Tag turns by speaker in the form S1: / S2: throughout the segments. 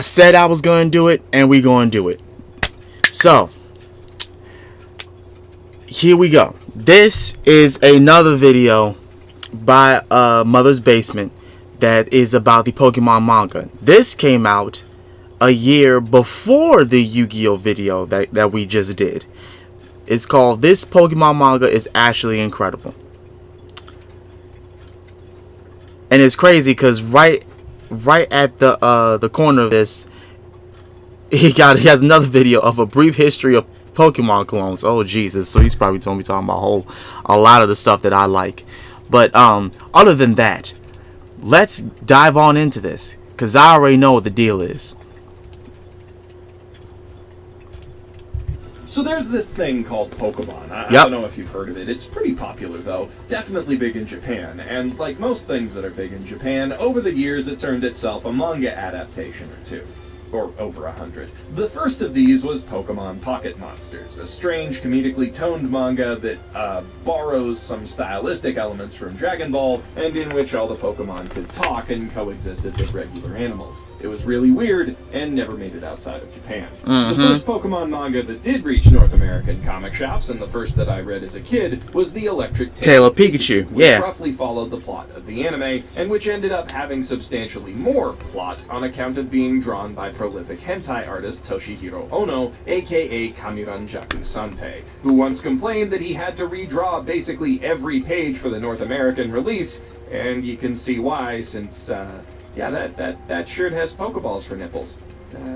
S1: said I was going to do it, and we going to do it. So, here we go. This is another video by Mother's Basement that is about the Pokemon manga. This came out a year before the Yu-Gi-Oh video that we just did. It's called This Pokemon Manga is Actually Incredible. And it's crazy because right at the corner of this, he has another video of a brief history of Pokemon clones. Oh Jesus! So he's probably talking about a lot of the stuff that I like. But other than that, let's dive on into this because I already know what the deal is.
S2: So there's this thing called Pokemon. I don't know if you've heard of it. It's pretty popular, though. Definitely big in Japan. And like most things that are big in Japan, over the years it's earned itself a manga adaptation or two. Or over 100. The first of these was Pokemon Pocket Monsters, a strange, comedically toned manga that borrows some stylistic elements from Dragon Ball, and in which all the Pokemon could talk and coexisted with regular animals. It was really weird, and never made it outside of Japan. The first Pokemon manga that did reach North American comic shops, and the first that I read as a kid, was The Electric Tale of Pikachu, which roughly followed the plot of the anime, and which ended up having substantially more plot on account of being drawn by prolific hentai artist Toshihiro Ono, aka Kamiranjaku Sanpei, who once complained that he had to redraw basically every page for the North American release, and you can see why, since, that shirt has Pokeballs for nipples.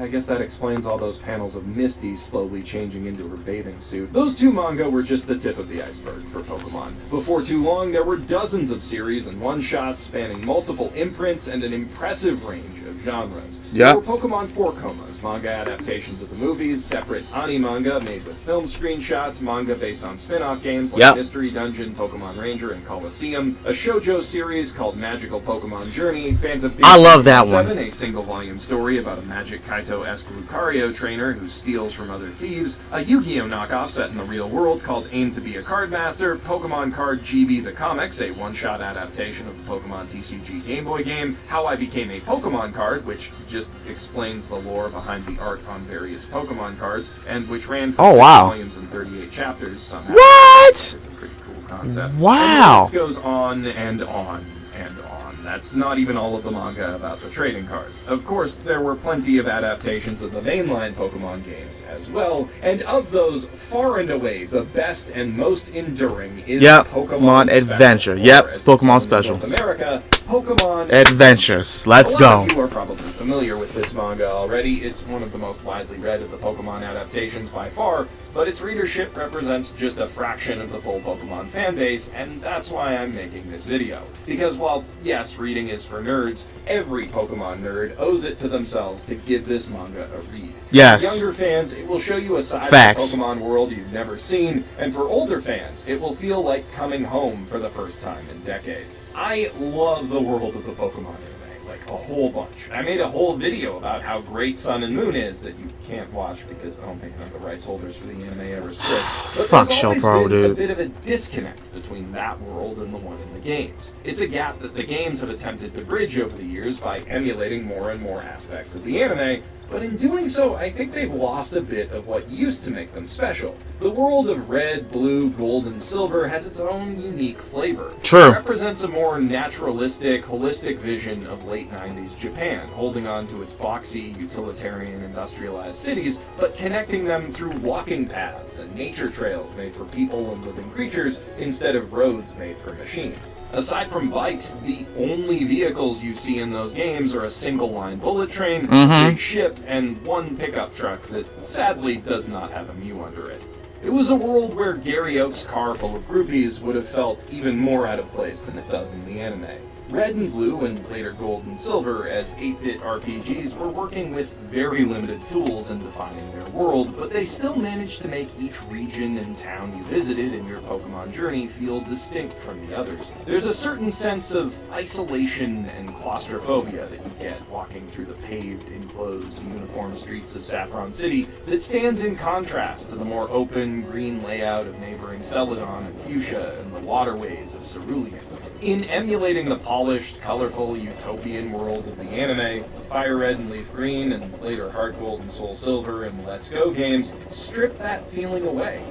S2: I guess that explains all those panels of Misty slowly changing into her bathing suit. Those two manga were just the tip of the iceberg for Pokemon. Before too long, there were dozens of series and one-shots spanning multiple imprints and an impressive range of genres. There were Pokemon 4 Comas, manga adaptations of the movies, separate manga made with film screenshots, manga based on spin-off games like Mystery Dungeon, Pokemon Ranger, and Colosseum, a shoujo series called Magical Pokemon Journey, Phantom Theory,
S1: I love that one.
S2: A single-volume story about a magic Kaito-esque Lucario trainer who steals from other thieves, a Yu-Gi-Oh knockoff set in the real world called Aim to be a Card Master, Pokemon Card GB the Comics, a one-shot adaptation of the Pokemon TCG Game Boy game, How I Became a Pokemon Card, which just explains the lore behind the art on various Pokemon cards, and which ran for 6 volumes and 38 chapters somehow.
S1: What?
S2: It's a pretty cool concept.
S1: Wow.
S2: And the list goes on and on and on. That's not even all of the manga about the trading cards. Of course, there were plenty of adaptations of the mainline Pokemon games as well, and of those, far and away, the best and most enduring is Pokemon
S1: Adventure.
S2: Special,
S1: it's Pokemon Specials.
S2: North America, Pokemon
S1: Adventures. Let's go.
S2: A lot of you are probably familiar with this manga already. It's one of the most widely read of the Pokemon adaptations by far, but its readership represents just a fraction of the full Pokemon fanbase, and that's why I'm making this video. Because while, yes, reading is for nerds, every Pokemon nerd owes it to themselves to give this manga a read.
S1: Yes.
S2: For younger fans, it will show you a side of the Pokemon world you've never seen, and for older fans, it will feel like coming home for the first time in decades. I love the world of the Pokemon anime, like a whole bunch. I made a whole video about how great Sun and Moon is that you can't watch because, oh man, the rights holders for the anime ever split.
S1: Fuck Show Pro, dude.
S2: A bit of a disconnect between that world and the one in the games. It's a gap that the games have attempted to bridge over the years by emulating more and more aspects of the anime, but in doing so, I think they've lost a bit of what used to make them special. The world of red, blue, gold, and silver has its own unique flavor.
S1: True.
S2: It represents a more naturalistic, holistic vision of late 90s Japan, holding on to its boxy, utilitarian, industrialized cities, but connecting them through walking paths and nature trails made for people and living creatures instead of roads made for machines. Aside from bikes, the only vehicles you see in those games are a single-line bullet train, a big ship, and one pickup truck that sadly does not have a Mew under it. It was a world where Gary Oak's car full of groupies would have felt even more out of place than it does in the anime. Red and Blue, and later Gold and Silver, as 8-bit RPGs, were working with very limited tools in defining their world, but they still managed to make each region and town you visited in your Pokemon journey feel distinct from the others. There's a certain sense of isolation and claustrophobia that you get walking through the paved, enclosed, uniform streets of Saffron City that stands in contrast to the more open, green layout of neighboring Celadon and Fuchsia and the waterways of Cerulean. In emulating the polished, colorful, utopian world of the anime, Fire Red and Leaf Green, and later Heart Gold and Soul Silver and Let's Go games strip that feeling away.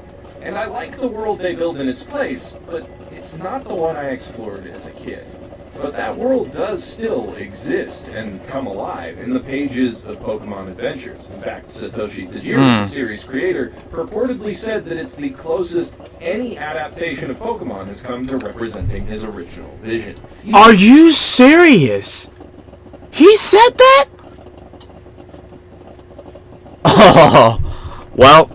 S2: And I like the world they build in its place, but it's not the one I explored as a kid. But that world does still exist and come alive in the pages of Pokémon Adventures. In fact, Satoshi Tajiri, the series creator, purportedly said that it's the closest any adaptation of Pokémon has come to representing his original vision.
S1: Are you serious? He said that? Oh, well,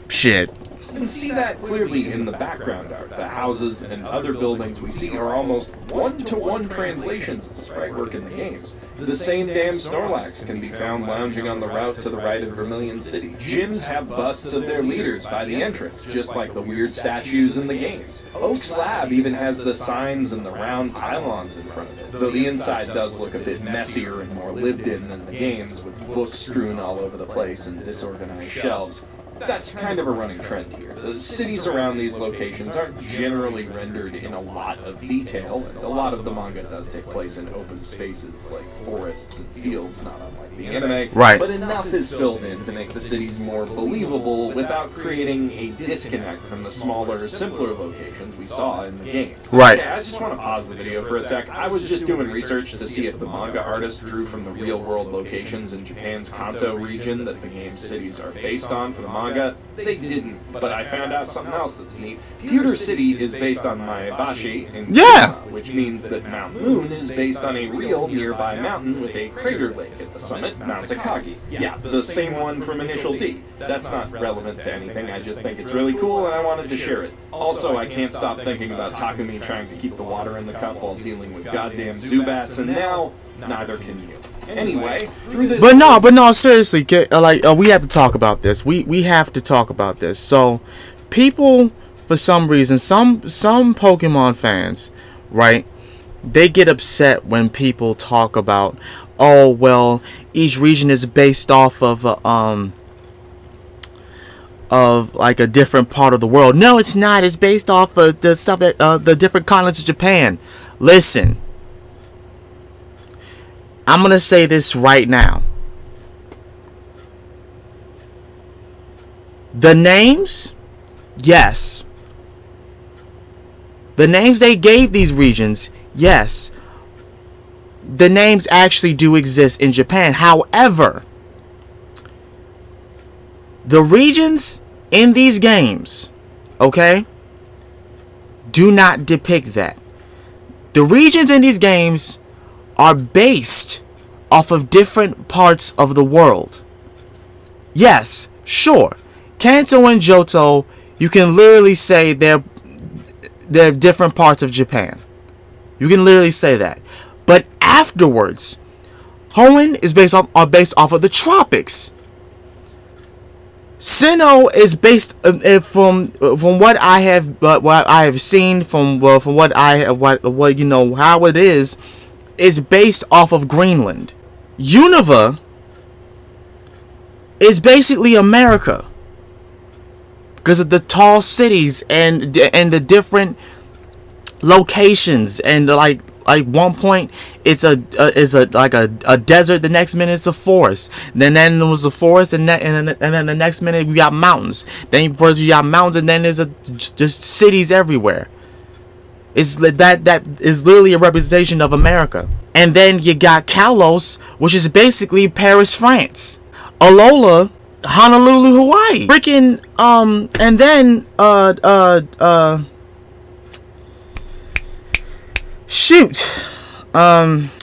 S1: shit.
S2: You can see that clearly in the background art. The houses and other buildings we see are almost one-to-one translations of the sprite work in the games. The same damn Snorlax can be found lounging on the route to the right of Vermilion City. Gyms have busts of their leaders by the entrance, just like the weird statues in the games. Oak Slab even has the signs and the round pylons in front of it, though the inside does look a bit messier and more lived in than the games, with books strewn all over the place and disorganized shelves. That's kind of a running trend here. The cities around these locations aren't generally rendered in a lot of detail, and a lot of the manga does take place in open spaces like forests and fields, not unlike the anime.
S1: Right.
S2: But enough is filled in to make the cities more believable without creating a disconnect from the smaller, simpler locations we saw in the games.
S1: Right.
S2: Okay, I just want to pause the video for a sec. I was just doing research to see if the manga artist drew from the real-world locations in Japan's Kanto region that the game's cities are based on for the manga. They didn't, but I found out something else that's neat. Pewter City is based on Maebashi in Kyoto, which means that Mount Moon is based on a real nearby mountain with a crater lake at the summit, Mount Takagi. Yeah, the same one from Initial D. That's not relevant to anything, I just think it's really cool and I wanted to share it. Also, I can't stop thinking about Takumi trying to keep the water in the cup while dealing with goddamn Zubats, and now, neither can you. Anyway, through this...
S1: But no, seriously, we have to talk about this. We have to talk about this. So, people, for some reason, some Pokemon fans, right, they get upset when people talk about, oh, well, each region is based off of like a different part of the world. No, it's not. It's based off of the stuff that the different continents of Japan. Listen. I'm going to say this right now. The names, yes. The names they gave these regions, yes. The names actually do exist in Japan. However, the regions in these games, okay, do not depict that. The regions in these games are based off of different parts of the world. Yes, sure. Kanto and Johto, you can literally say they're different parts of Japan. You can literally say that. But afterwards, Hoenn is based off of the tropics. Sinnoh is based from what I have seen, from what you know how it is based off of Greenland. Unova is basically America because of the tall cities and the different locations, and like one point it's a desert, the next minute it's a forest, then there was a forest, and then the next minute we got mountains, then first you got mountains, and then there's just cities everywhere. It's that is literally a representation of America. And then you got Kalos, which is basically Paris, France. Alola, Honolulu, Hawaii. Freaking and then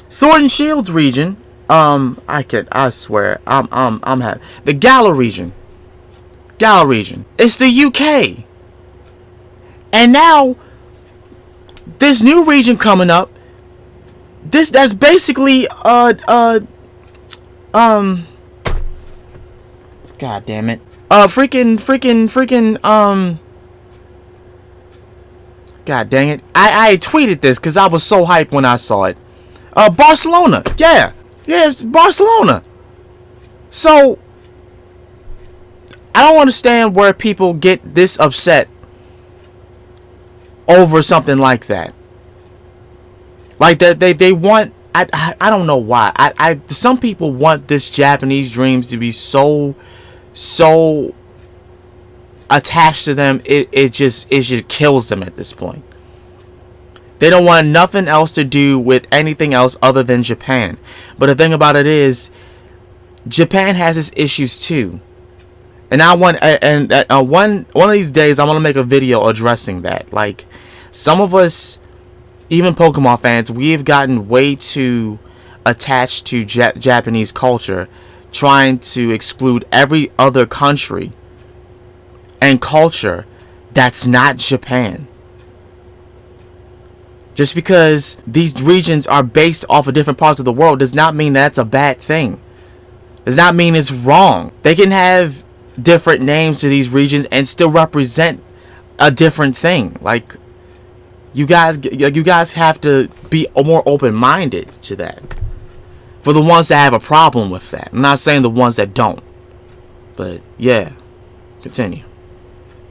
S1: Sword and Shields region. I swear, I'm happy. The Galar region. It's the UK. And now this new region coming up, that's basically god damn it, god dang it, I tweeted this because I was so hyped when I saw it. Barcelona, yeah, it's Barcelona. So I don't understand where people get this upset over something like that. Like that, they want. I don't know why. Some people want this Japanese dreams to be so attached to them. It just kills them at this point. They don't want nothing else to do with anything else other than Japan. But the thing about it is, Japan has its issues too. And I want, one of these days, I'm gonna make a video addressing that. Like, some of us, even Pokemon fans, we've gotten way too attached to Japanese culture, trying to exclude every other country and culture that's not Japan. Just because these regions are based off of different parts of the world does not mean that's a bad thing. Does not mean it's wrong. They can have different names to these regions and still represent a different thing. Like, you guys have to be more open-minded to that. For the ones that have a problem with that. I'm not saying the ones that don't. But yeah, continue.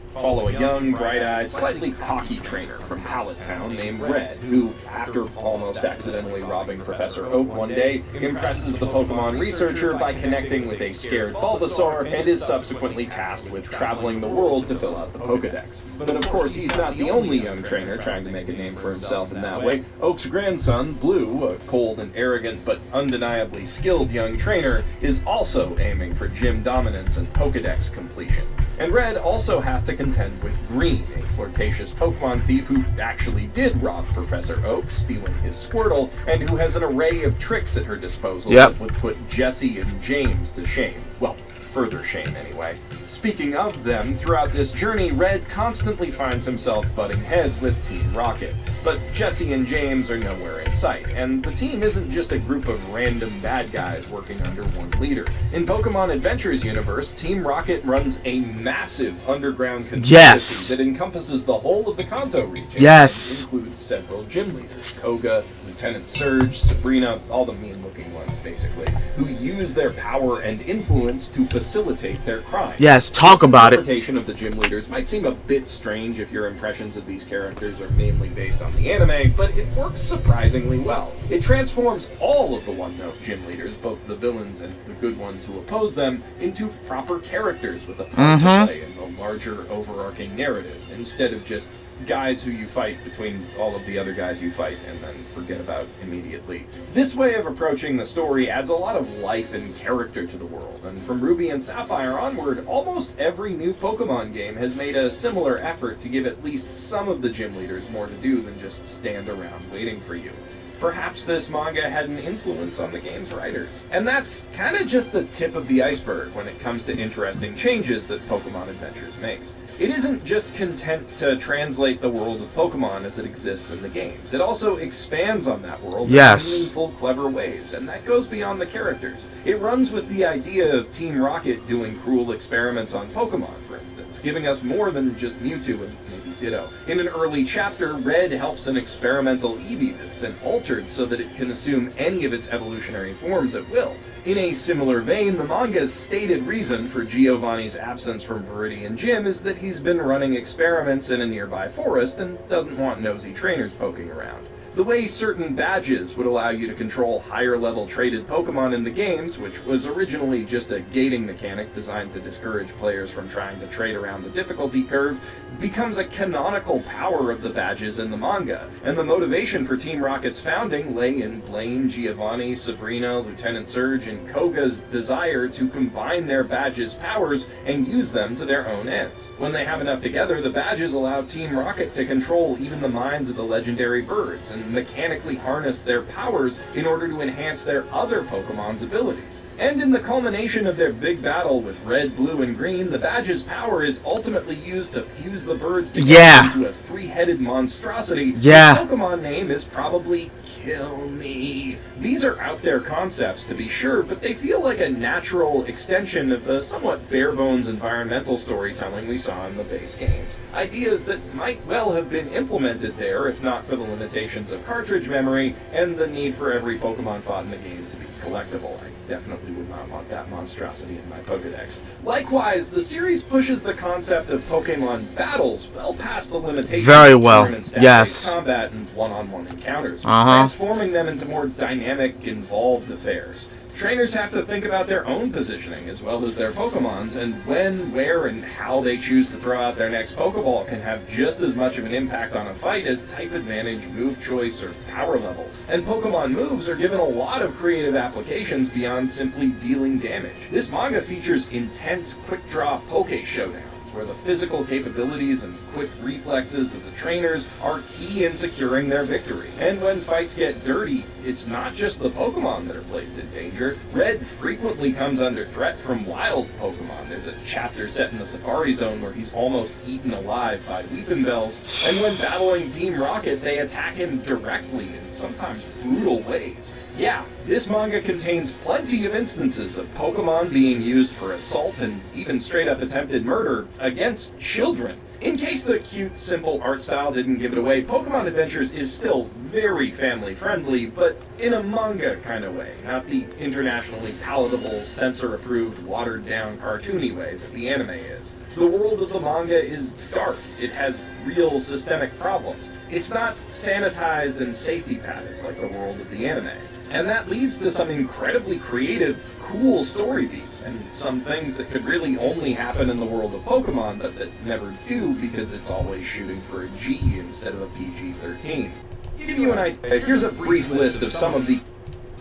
S2: Follow a young, bright-eyed, slightly cocky trainer from Pallet Town named Red, who, after almost accidentally robbing Professor Oak one day, impresses the Pokemon researcher by connecting with a scared Bulbasaur and is subsequently tasked with traveling the world to fill out the Pokedex. But of course, he's not the only young trainer trying to make a name for himself in that way. Oak's grandson, Blue, a cold and arrogant but undeniably skilled young trainer, is also aiming for gym dominance and Pokedex completion. And Red also has to contend with Green, a flirtatious Pokemon thief who actually did rob Professor Oak, stealing his Squirtle, and who has an array of tricks at her disposal that would put Jessie and James to shame. Well, further shame anyway. Speaking of them, throughout this journey, Red constantly finds himself butting heads with Team Rocket. But Jessie and James are nowhere in sight, and the team isn't just a group of random bad guys working under one leader. In Pokemon Adventures universe, Team Rocket runs a massive underground conspiracy that encompasses the whole of the Kanto region.
S1: Yes.
S2: It includes several gym leaders, Koga, Lieutenant Surge, Sabrina, all the mean-looking ones, basically, who use their power and influence to facilitate their crimes.
S1: Yes, talk about it.
S2: The interpretation of the gym leaders might seem a bit strange if your impressions of these characters are mainly based on the anime, but it works surprisingly well. It transforms all of the one-note gym leaders, both the villains and the good ones who oppose them, into proper characters with a part to play in the larger overarching narrative, instead of just guys who you fight between all of the other guys you fight and then forget about immediately. This way of approaching the story adds a lot of life and character to the world, and from Ruby and Sapphire onward, almost every new Pokemon game has made a similar effort to give at least some of the gym leaders more to do than just stand around waiting for you. Perhaps this manga had an influence on the game's writers. And that's kind of just the tip of the iceberg when it comes to interesting changes that Pokemon Adventures makes. It isn't just content to translate the world of Pokemon as it exists in the games. It also expands on that world in meaningful, clever ways, and that goes beyond the characters. It runs with the idea of Team Rocket doing cruel experiments on Pokemon, for instance, giving us more than just Mewtwo and maybe Ditto. In an early chapter, Red helps an experimental Eevee that's been altered so that it can assume any of its evolutionary forms at will. In a similar vein, the manga's stated reason for Giovanni's absence from Viridian Gym is that he's been running experiments in a nearby forest and doesn't want nosy trainers poking around. The way certain badges would allow you to control higher-level traded Pokemon in the games, which was originally just a gating mechanic designed to discourage players from trying to trade around the difficulty curve, becomes a canonical power of the badges in the manga, and the motivation for Team Rocket's founding lay in Blaine, Giovanni, Sabrina, Lieutenant Surge, and Koga's desire to combine their badges' powers and use them to their own ends. When they have enough together, the badges allow Team Rocket to control even the minds of the legendary birds, and mechanically harness their powers in order to enhance their other Pokemon's abilities. And in the culmination of their big battle with Red, Blue, and Green, the badge's power is ultimately used to fuse the birds together into a three-headed monstrosity. The Pokemon name is probably Kill Me. These are out there concepts, to be sure, but they feel like a natural extension of the somewhat bare-bones environmental storytelling we saw in the base games. Ideas that might well have been implemented there if not for the limitations of of cartridge memory, and the need for every Pokemon fought in the game to be collectible. I definitely would not want that monstrosity in my Pokedex. Likewise, the series pushes the concept of Pokemon battles well past the limitations
S1: very
S2: of
S1: well.
S2: turn and stat-based
S1: Yes.
S2: combat and one-on-one encounters, transforming them into more dynamic, involved affairs. Trainers have to think about their own positioning as well as their Pokemon's, and when, where, and how they choose to throw out their next Pokeball can have just as much of an impact on a fight as type advantage, move choice, or power level. And Pokemon moves are given a lot of creative applications beyond simply dealing damage. This manga features intense quick-draw Poke Showdowns, where the physical capabilities and quick reflexes of the trainers are key in securing their victory. And when fights get dirty, it's not just the Pokemon that are placed in danger. Red frequently comes under threat from wild Pokemon. There's a chapter set in the Safari Zone where he's almost eaten alive by Weepinbells, and when battling Team Rocket, they attack him directly in sometimes brutal ways. Yeah, this manga contains plenty of instances of Pokemon being used for assault and even straight-up attempted murder against children. In case the cute, simple art style didn't give it away, Pokemon Adventures is still very family-friendly, but in a manga kind of way, not the internationally palatable, censor-approved, watered-down, cartoony way that the anime is. The world of the manga is dark. It has real systemic problems. It's not sanitized and safety-padded like the world of the anime. And that leads to some incredibly creative, cool story beats, and some things that could really only happen in the world of Pokemon, but that never do because it's always shooting for a G instead of a PG-13. To give you an idea, here's a brief list of some of the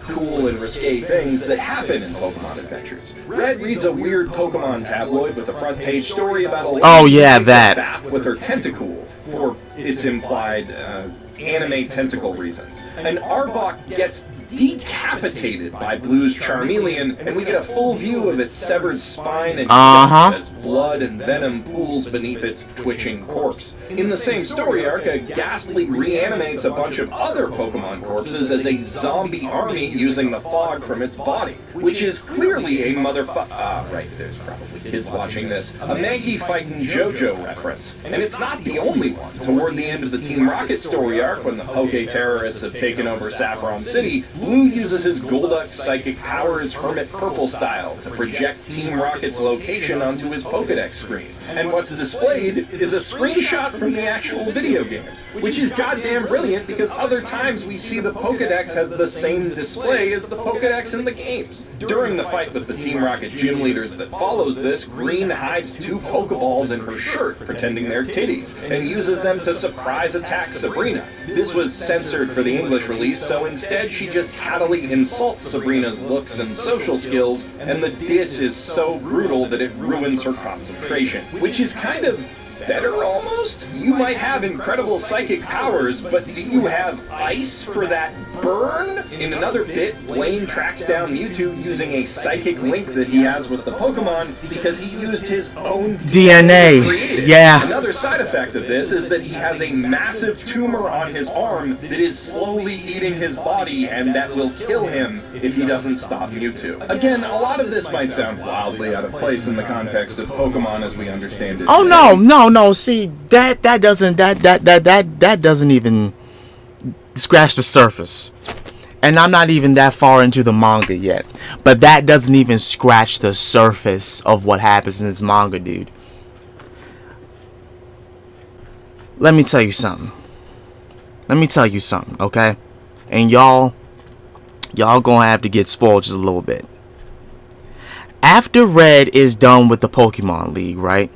S2: cool and risque things that happen in Pokemon Adventures. Red reads a weird Pokemon tabloid with a front page story about a lady who takes a bath with her Tentacool for its implied anime tentacle reasons. And Arbok gets decapitated by Blue's Charmeleon, and we get a full view of its severed spine and chest as blood and venom pools beneath its twitching corpse. In the same story arc, a Ghastly reanimates a bunch of other Pokemon corpses as a zombie army using the fog from its body, which is clearly a right, there's probably kids watching this, a Mankey fightin' JoJo reference. And it's not the only one. Toward the end of the Team Rocket story arc, when the Poke terrorists have taken over Saffron City, Blue uses his Golduck's psychic powers Hermit Purple style to project Team Rocket's location onto his Pokedex screen. And what's displayed is a screenshot from the actual video games, which is goddamn brilliant because other times we see the Pokedex has the same display as the Pokedex in the games. During the fight with the Team Rocket gym leaders that follows this, Green hides 2 Pokeballs in her shirt, pretending they're titties, and uses them to surprise attack Sabrina. This was censored for the English release, so instead she just happily insults Sabrina's looks and social skills, and the diss is so brutal that it ruins her concentration. Which is kind of better, almost? You might have incredible psychic powers, but do you have ice for that burn? In another bit, Blaine tracks down Mewtwo using a psychic link that he has with the Pokemon because he used his own DNA to create it.
S1: Yeah.
S2: Another side effect of this is that he has a massive tumor on his arm that is slowly eating his body, and that will kill him if he doesn't stop Mewtwo. Again, a lot of this might sound wildly out of place in the context of Pokemon as we understand it.
S1: Oh no, see, that doesn't even scratch the surface. And I'm not even that far into the manga yet, but that doesn't even scratch the surface of what happens in this manga, dude. Let me tell you something, okay? And y'all gonna have to get spoiled just a little bit. After Red is done with the Pokemon League, right?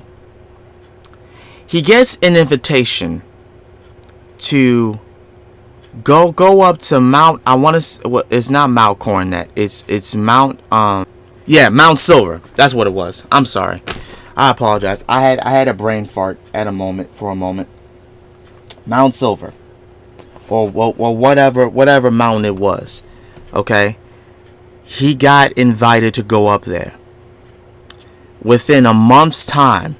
S1: He gets an invitation to go up to Mount. It's not Mount Coronet. It's Mount. Mount Silver. That's what it was. I'm sorry. I apologize. I had a brain fart for a moment. Mount Silver, or whatever mountain it was. Okay. He got invited to go up there. Within a month's time,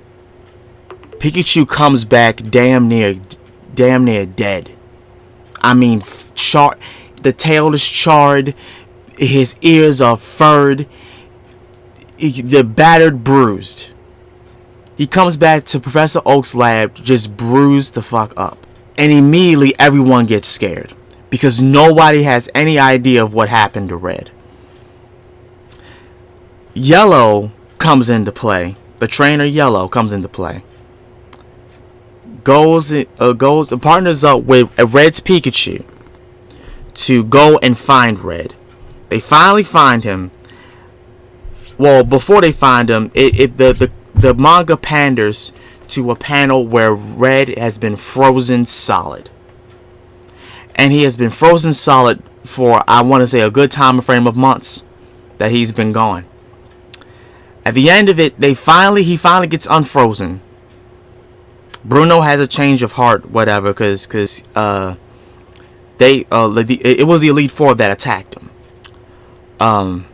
S1: Pikachu comes back damn near dead. I mean, the tail is charred, his ears are furred, they're battered, bruised. He comes back to Professor Oak's lab, just bruised the fuck up. And immediately everyone gets scared. because nobody has any idea of what happened to Red. Yellow comes into play. The trainer Yellow comes into play. Goes partners up with Red's Pikachu to go and find Red. They finally find him. Well, before they find him, the manga panders to a panel where Red has been frozen solid. And he has been frozen solid for, I want to say, a good time frame of months that he's been gone. At the end of it, he finally gets unfrozen. Bruno has a change of heart, whatever, because it was the Elite Four that attacked him.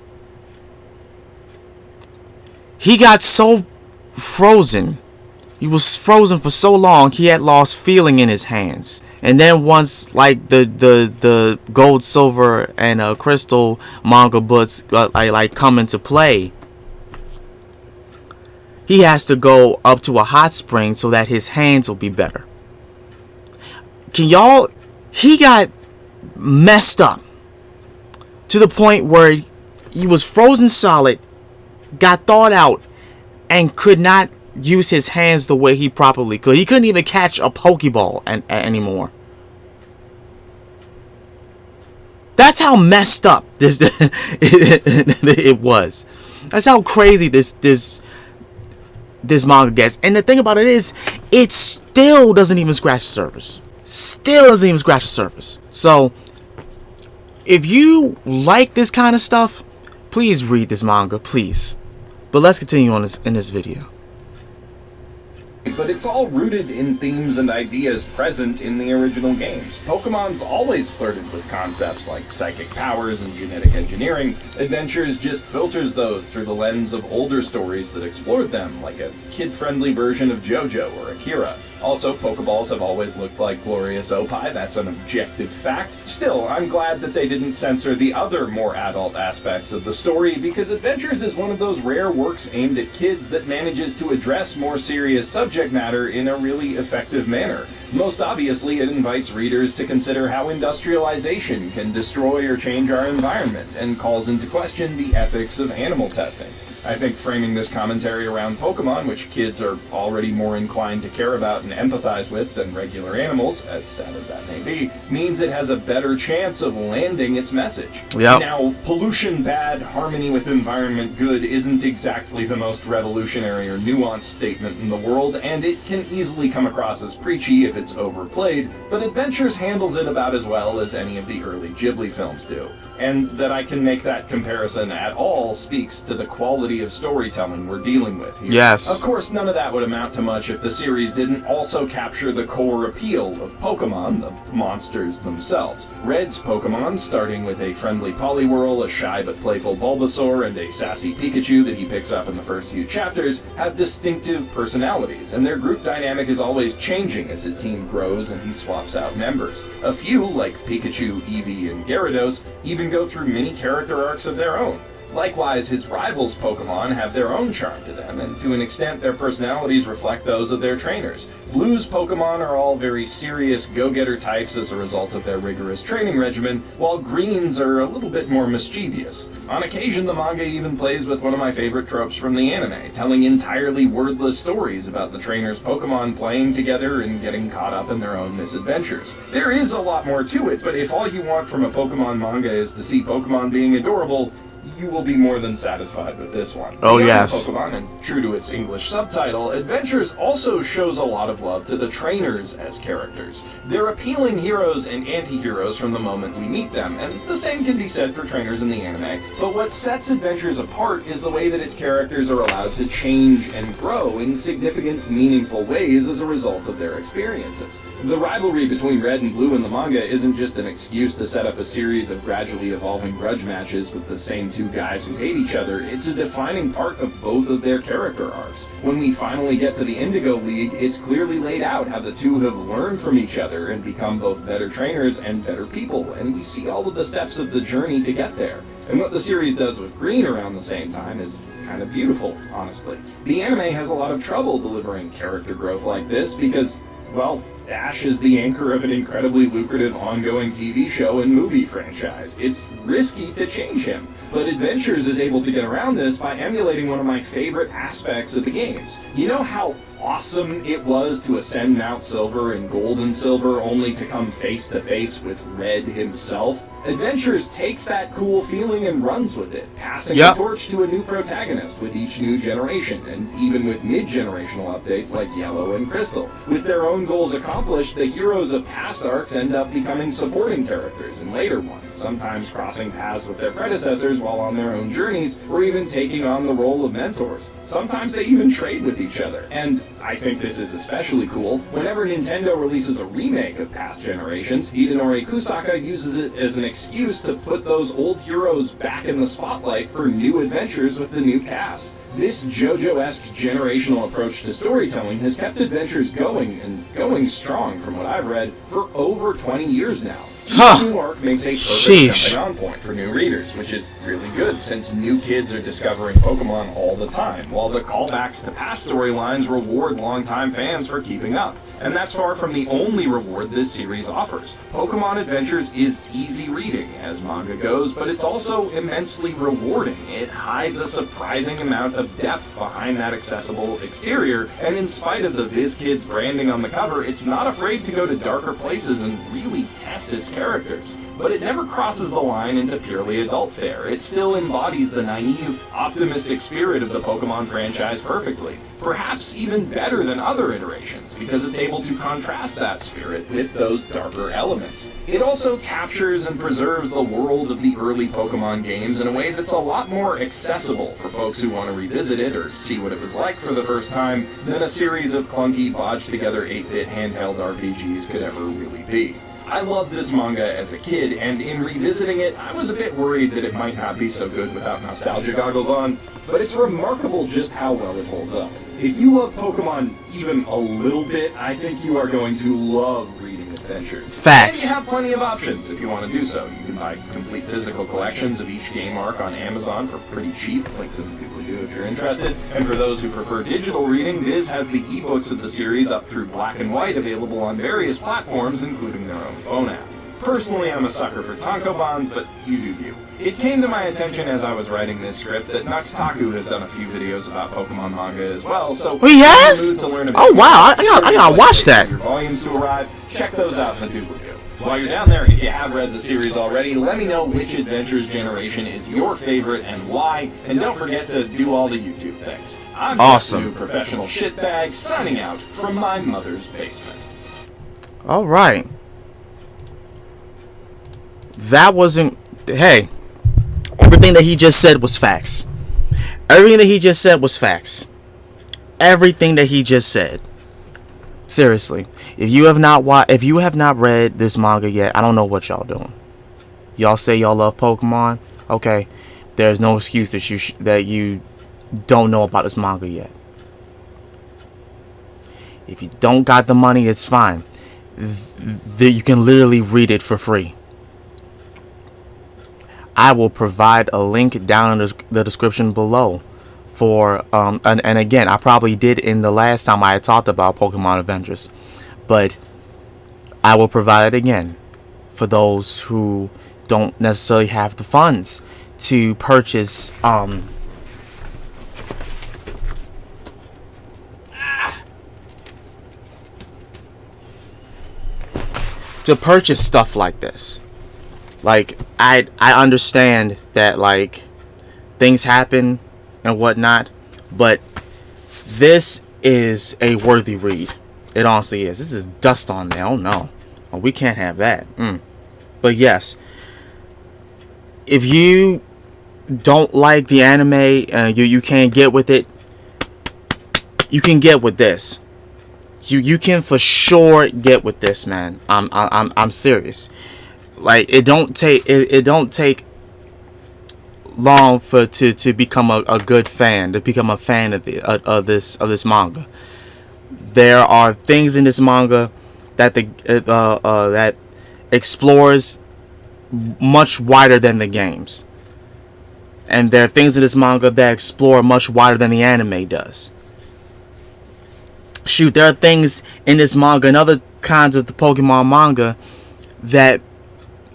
S1: He got so frozen. He was frozen for so long, he had lost feeling in his hands. And then once, like, the gold, silver, and crystal manga books come into play, he has to go up to a hot spring so that his hands will be better. He got messed up to the point where he was frozen solid, got thawed out, and could not use his hands the way he properly could. He couldn't even catch a Pokeball anymore. That's how messed up it was. That's how crazy this manga gets. And the thing about it is, it still doesn't even scratch the surface. So, if you like this kind of stuff, please read this manga, please. But let's continue on in this video.
S2: But it's all rooted in themes and ideas present in the original games. Pokemon's always flirted with concepts like psychic powers and genetic engineering. Adventures just filters those through the lens of older stories that explored them, like a kid-friendly version of JoJo or Akira. Also, Pokeballs have always looked like glorious opie, that's an objective fact. Still, I'm glad that they didn't censor the other, more adult aspects of the story, because Adventures is one of those rare works aimed at kids that manages to address more serious subject matter in a really effective manner. Most obviously, it invites readers to consider how industrialization can destroy or change our environment, and calls into question the ethics of animal testing. I think framing this commentary around Pokemon, which kids are already more inclined to care about and empathize with than regular animals, as sad as that may be, means it has a better chance of landing its message.
S1: Yep.
S2: Now, pollution bad, harmony with environment good isn't exactly the most revolutionary or nuanced statement in the world, and it can easily come across as preachy if it's overplayed, but Adventures handles it about as well as any of the early Ghibli films do. And that I can make that comparison at all speaks to the quality of storytelling we're dealing with here.
S1: Yes.
S2: Of course, none of that would amount to much if the series didn't also capture the core appeal of Pokemon, the monsters themselves. Red's Pokemon, starting with a friendly Poliwhirl, a shy but playful Bulbasaur, and a sassy Pikachu that he picks up in the first few chapters, have distinctive personalities, and their group dynamic is always changing as his team grows and he swaps out members. A few, like Pikachu, Eevee, and Gyarados, even go through mini character arcs of their own. Likewise, his rivals' Pokemon have their own charm to them, and to an extent their personalities reflect those of their trainers. Blue's Pokemon are all very serious go-getter types as a result of their rigorous training regimen, while Green's are a little bit more mischievous. On occasion, the manga even plays with one of my favorite tropes from the anime, telling entirely wordless stories about the trainers' Pokemon playing together and getting caught up in their own misadventures. There is a lot more to it, but if all you want from a Pokemon manga is to see Pokemon being adorable, you will be more than satisfied with this one.
S1: Oh,
S2: Beyond
S1: yes.
S2: Pokemon, and true to its English subtitle, Adventures also shows a lot of love to the trainers as characters. They're appealing heroes and anti-heroes from the moment we meet them, and the same can be said for trainers in the anime, but what sets Adventures apart is the way that its characters are allowed to change and grow in significant, meaningful ways as a result of their experiences. The rivalry between Red and Blue in the manga isn't just an excuse to set up a series of gradually evolving grudge matches with the same two guys who hate each other, it's a defining part of both of their character arcs. When we finally get to the Indigo League, it's clearly laid out how the two have learned from each other and become both better trainers and better people, and we see all of the steps of the journey to get there. And what the series does with Green around the same time is kind of beautiful, honestly. The anime has a lot of trouble delivering character growth like this because, well, Ash is the anchor of an incredibly lucrative ongoing TV show and movie franchise. It's risky to change him, but Adventures is able to get around this by emulating one of my favorite aspects of the games. You know how awesome it was to ascend Mount Silver and Gold and Silver only to come face to face with Red himself? Adventures takes that cool feeling and runs with it, passing the torch to a new protagonist with each new generation, and even with mid-generational updates like Yellow and Crystal. With their own goals accomplished, the heroes of past arcs end up becoming supporting characters in later ones, sometimes crossing paths with their predecessors while on their own journeys, or even taking on the role of mentors. Sometimes they even trade with each other, and I think this is especially cool. Whenever Nintendo releases a remake of past generations, Hidenori Kusaka uses it as an excuse to put those old heroes back in the spotlight for new adventures with the new cast. This JoJo-esque generational approach to storytelling has kept Adventures going, and going strong from what I've read, for over 20 years now. Each new arc makes a perfect jumping on point for new readers, which is really good since new kids are discovering Pokemon all the time, while the callbacks to past storylines reward longtime fans for keeping up. And that's far from the only reward this series offers. Pokemon Adventures is easy reading, as manga goes, but it's also immensely rewarding. It hides a surprising amount of depth behind that accessible exterior, and in spite of the VizKids branding on the cover, it's not afraid to go to darker places and really test its characters. But it never crosses the line into purely adult fare. It still embodies the naive, optimistic spirit of the Pokemon franchise perfectly. Perhaps even better than other iterations, because it's able to contrast that spirit with those darker elements. It also captures and preserves the world of the early Pokemon games in a way that's a lot more accessible for folks who want to revisit it or see what it was like for the first time than a series of clunky, bodged-together 8-bit handheld RPGs could ever really be. I loved this manga as a kid, and in revisiting it, I was a bit worried that it might not be so good without nostalgia goggles on, but it's remarkable just how well it holds up. If you love Pokemon even a little bit, I think you are going to love reading Adventures.
S1: Facts.
S2: And you have plenty of options if you want to do so. You can buy complete physical collections of each game arc on Amazon for pretty cheap, like some people do if you're interested. And for those who prefer digital reading, Viz has the ebooks of the series up through Black and White available on various platforms, including their own phone app. Personally, I'm a sucker for tankobons, but you do you. It came to my attention as I was writing this script that Nuxtaku has done a few videos about Pokemon manga as well, so
S1: he has? Oh wow, I gotta watch that.
S2: Your volumes to arrive, check those out in the duplicate. While you're down there, if you have read the series already, let me know which Adventures generation is your favorite and why, and don't forget to do all the YouTube things. I'm
S1: awesome.
S2: Professional shitbag signing out from my mother's basement.
S1: All right. That wasn't. Hey, everything that he just said was facts. Everything that he just said was facts. Everything that he just said. Seriously, if you have not read this manga yet, I don't know what y'all doing. Y'all say y'all love Pokemon. Okay, there's no excuse that you don't know about this manga yet. If you don't got the money, it's fine. You can literally read it for free. I will provide a link down in the description below for and again, I probably did in the last time I had talked about Pokemon Adventures, but I will provide it again for those who don't necessarily have the funds to purchase stuff like this. Like, I understand that, like, things happen and whatnot, but this is a worthy read. It honestly is. This is dust on there. Oh no, we can't have that. But yes, if you don't like the anime, you can't get with it, you can get with this. You can for sure get with this, man. I'm serious. Like, it don't take long to become a good fan, to become a fan of this manga. There are things in this manga that that explores much wider than the games, and there are things in this manga that explore much wider than the anime does. shoot, there are things in this manga and other kinds of the Pokemon manga that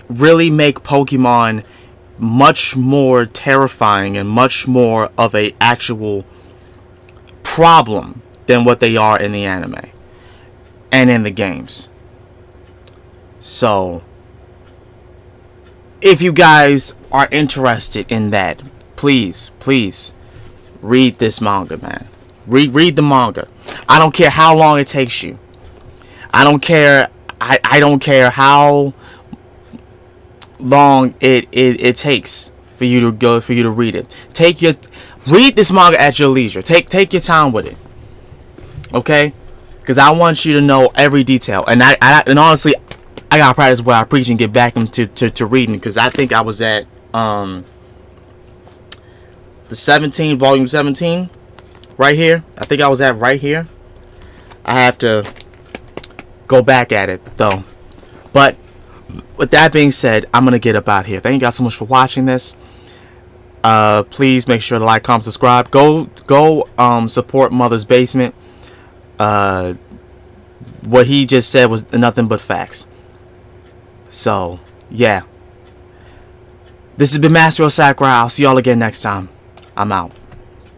S1: really make Pokemon much more terrifying and much more of a actual problem than what they are in the anime and in the games. So, if you guys are interested in that, please read this manga, man. Read the manga. I don't care how long it takes you. I don't care. I don't care how long it takes for you to read it. Read this manga at your leisure. Take your time with it. Okay? Because I want you to know every detail. And and honestly, I gotta practice what I preach and get back into reading, because I think I was at the 17, volume 17, right here. I think I was at right here. I have to go back at it though. But with that being said, I'm gonna get up out here. Thank you guys so much for watching this. Please make sure to like, comment, subscribe. Go support Mother's Basement. What he just said was nothing but facts. So, yeah. This has been Master Sakurai. I'll see y'all again next time. I'm out.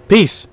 S1: Peace.